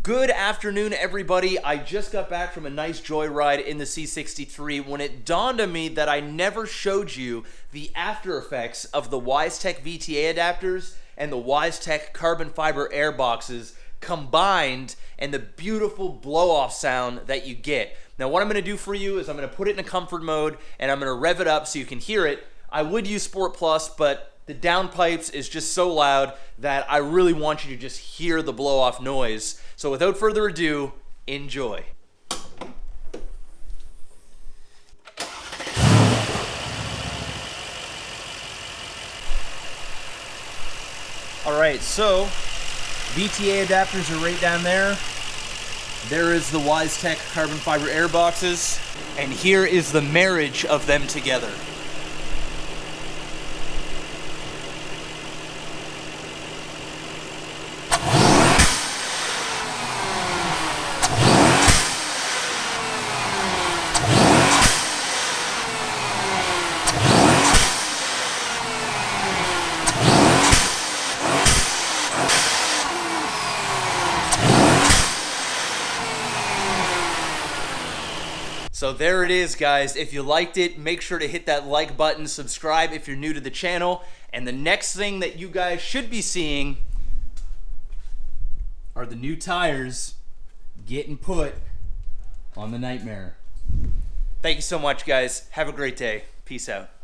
Good afternoon, everybody. I just got back from a nice joyride in the C63 when it dawned on me that I never showed you the after effects of the Weistec VTA adapters and the Weistec carbon fiber air boxes combined and the beautiful blow-off sound that you get. Now what I'm going to do for you is I'm going to put it in a comfort mode and I'm going to rev it up so you can hear it. I would use Sport Plus, but the downpipes is just so loud that I really want you to just hear the blow-off noise. So without further ado, enjoy. All right, so VTA adapters are right down there. There is the Weistec carbon fiber air boxes, and here is the marriage of them together. So there it is, guys. If you liked it, make sure to hit that like button, subscribe if you're new to the channel, and the next thing that you guys should be seeing are the new tires getting put on the Nightmare. Thank you so much, guys. Have a great day. Peace out.